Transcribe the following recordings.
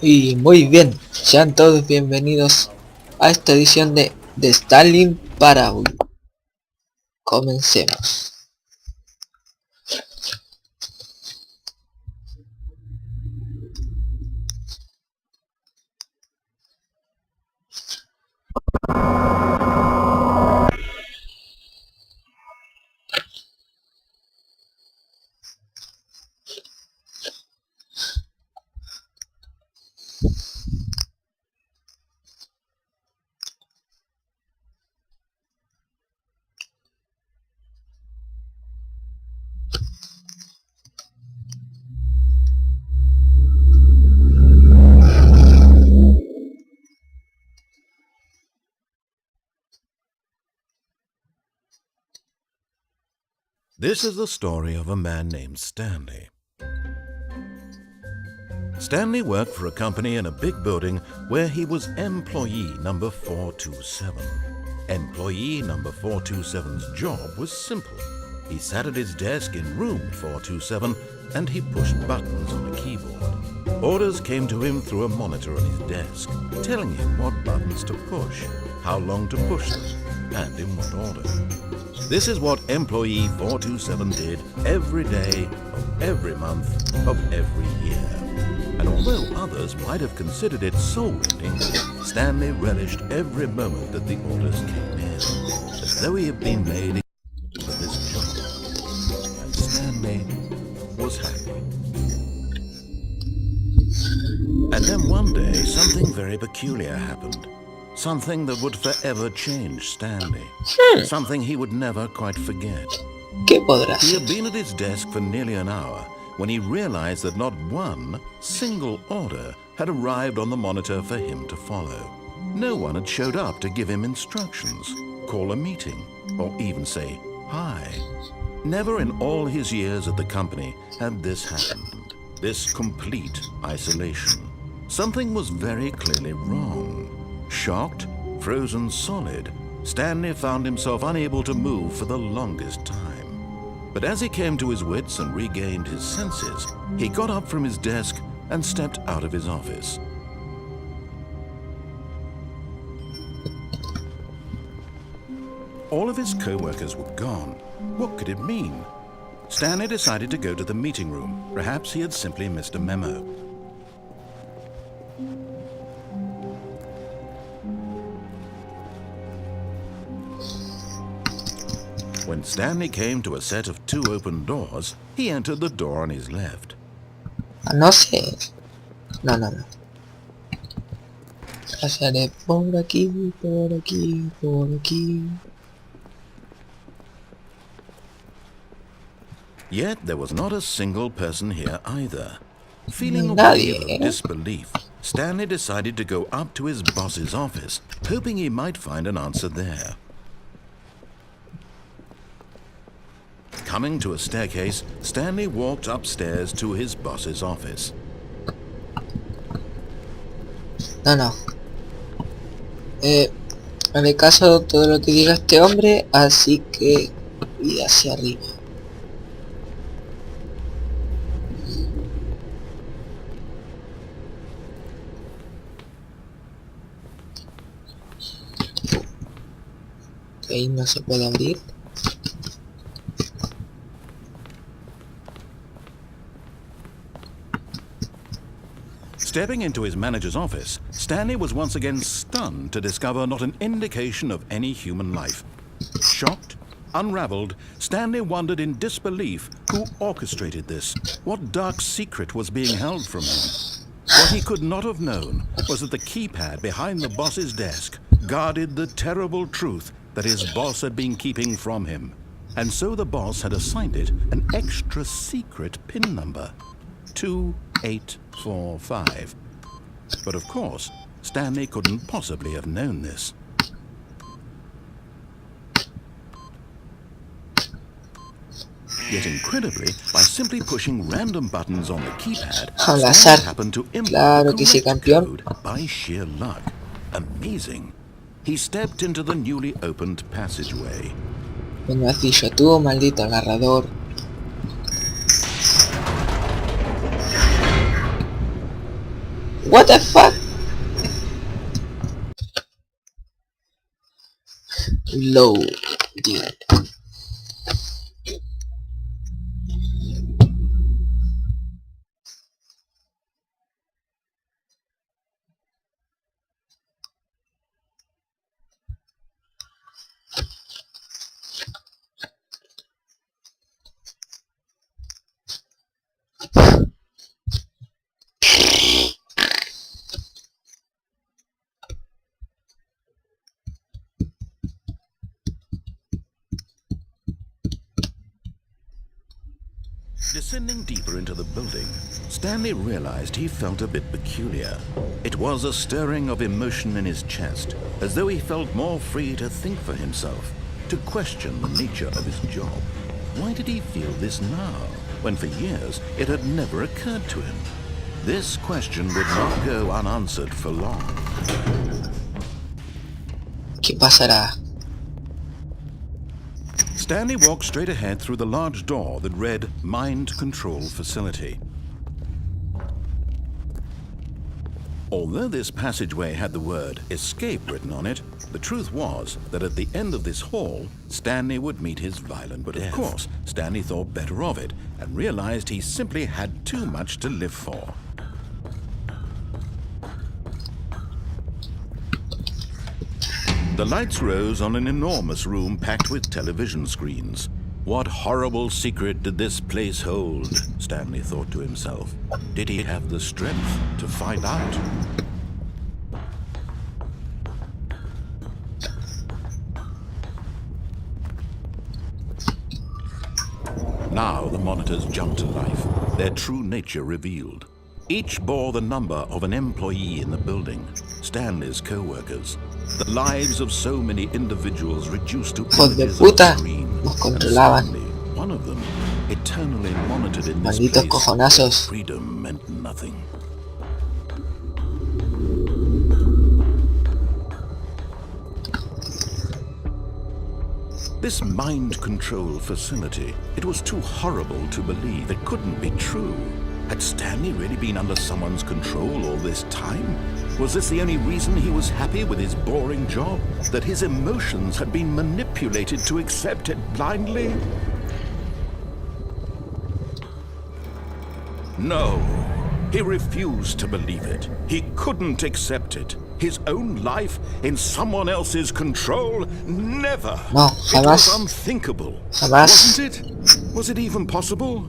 Y muy bien, sean todos bienvenidos a esta edición de Stanley Parable. Comencemos. This is the story of a man named Stanley. Stanley worked for a company in a big building where he was employee number 427. Employee number 427's job was simple. He sat at his desk in room 427 and he pushed buttons on a keyboard. Orders came to him through a monitor on his desk, telling him what buttons to push, how long to push them, and in what order. This is what employee 427 did every day of every month of every year. And although others might have considered it soul-rending, Stanley relished every moment that the orders came in, as though he had been made for this job. And Stanley was happy. And then one day, something very peculiar happened. Something that would forever change Stanley. Something he would never quite forget. ¿Qué podrá He ser? had been at his desk for nearly an hour when he realized that not one single order had arrived on the monitor for him to follow. No one had showed up to give him instructions, call a meeting, or even say hi. Never in all his years at the company had this happened. This complete isolation. Something was very clearly wrong. Shocked, frozen solid, Stanley found himself unable to move for the longest time. But as he came to his wits and regained his senses, he got up from his desk and stepped out of his office. All of his co-workers were gone. What could it mean? Stanley decided to go to the meeting room. Perhaps he had simply missed a memo. When Stanley came to a set of two open doors, he entered the door on his left. No sé. No. Pasaré por aquí, por aquí, por aquí. Yet there was not a single person here either. Feeling a Nadie, wave of disbelief, Stanley decided to go up to his boss's office, hoping he might find an answer there. Coming to a staircase, Stanley walked upstairs to his boss's office. No. Haré caso de todo lo que diga este hombre, así que y hacia arriba. Ok, no se puede abrir. Stepping into his manager's office, Stanley was once again stunned to discover not an indication of any human life. Shocked, unraveled, Stanley wondered in disbelief who orchestrated this, what dark secret was being held from him. What he could not have known was that the keypad behind the boss's desk guarded the terrible truth that his boss had been keeping from him. And so the boss had assigned it an extra secret PIN number. 2845. But of course, Stanley couldn't possibly have known this. Yet incredibly, by simply pushing random buttons on the keypad, Al azar. Stanley happened to input Claro the que sí, correct campeón. code by sheer luck. Amazing. He stepped into the newly opened passageway. Venga, Fillo, tú, maldito agarrador. What the fuck? Loading. Descending deeper into the building, Stanley realized he felt a bit peculiar. It was a stirring of emotion in his chest, as though he felt more free to think for himself, to question the nature of his job. Why did he feel this now, when for years it had never occurred to him? This question would not go unanswered for long. ¿Qué pasará? Stanley walked straight ahead through the large door that read Mind Control Facility. Although this passageway had the word Escape written on it, the truth was that at the end of this hall, Stanley would meet his violent death. But of course, Stanley thought better of it and realized he simply had too much to live for. The lights rose on an enormous room packed with television screens. What horrible secret did this place hold? Stanley thought to himself. Did he have the strength to find out? Now the monitors jumped to life, their true nature revealed. Each bore the number of an employee in the building, Stanley's co-workers. The lives of so many individuals reduced to images on the screen. Nos controlaban. Stanley, one of them, eternally monitored in this Malditos place, cojonazos. freedom meant nothing. This mind control facility, it was too horrible to believe. It couldn't be true. Had Stanley really been under someone's control all this time? Was this the only reason he was happy with his boring job? That his emotions had been manipulated to accept it blindly? No, he refused to believe it. He couldn't accept it. His own life in someone else's control? Never! No, It was jamás. unthinkable. Jamás. Wasn't it? Was it even possible?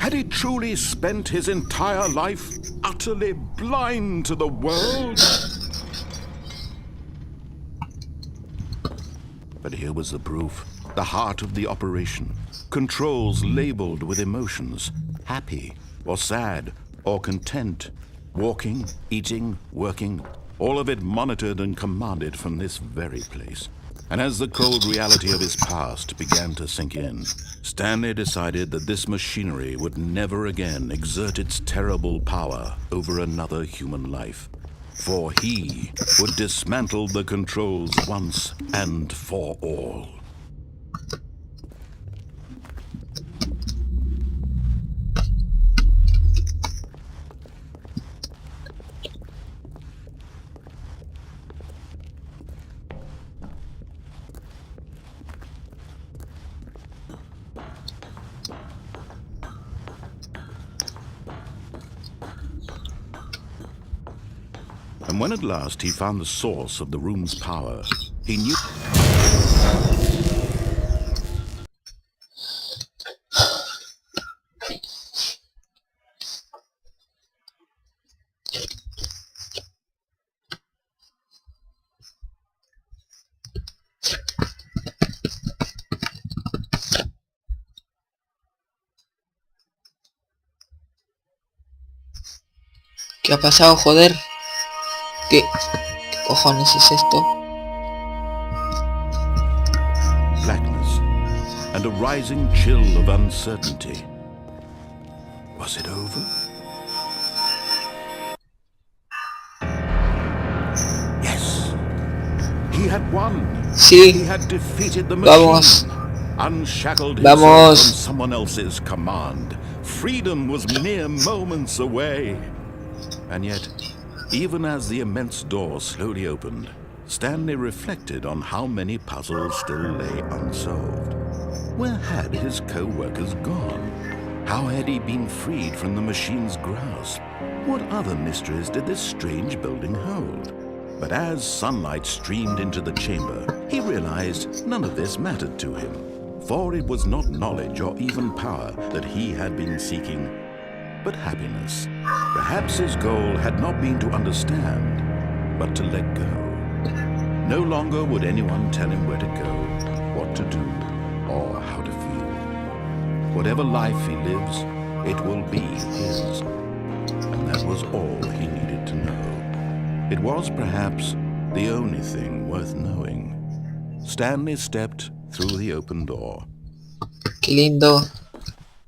Had he truly spent his entire life utterly blind to the world? But here was the proof. The heart of the operation. Controls labeled with emotions. Happy, or sad, or content. Walking, eating, working. All of it monitored and commanded from this very place. And as the cold reality of his past began to sink in, Stanley decided that this machinery would never again exert its terrible power over another human life. For he would dismantle the controls once and for all. And when at last he found the source of the room's power, he knew... ¿Qué ha pasado, joder? ¿Qué cojones es esto? blackness and a rising chill of uncertainty. Was it over? Yes. He had won. Sí, He had defeated the machine. vamos, Unshackled himself vamos. from someone else's command. Freedom was mere moments away. And yet, Even as the immense door slowly opened, Stanley reflected on how many puzzles still lay unsolved. Where had his co-workers gone? How had he been freed from the machine's grasp? What other mysteries did this strange building hold? But as sunlight streamed into the chamber, he realized none of this mattered to him, for it was not knowledge or even power that he had been seeking, but happiness. Perhaps his goal had not been to understand, but to let go. No longer would anyone tell him where to go, what to do, or how to feel. Whatever life he lives, it will be his. And that was all he needed to know. It was perhaps the only thing worth knowing. Stanley stepped through the open door. Qué lindo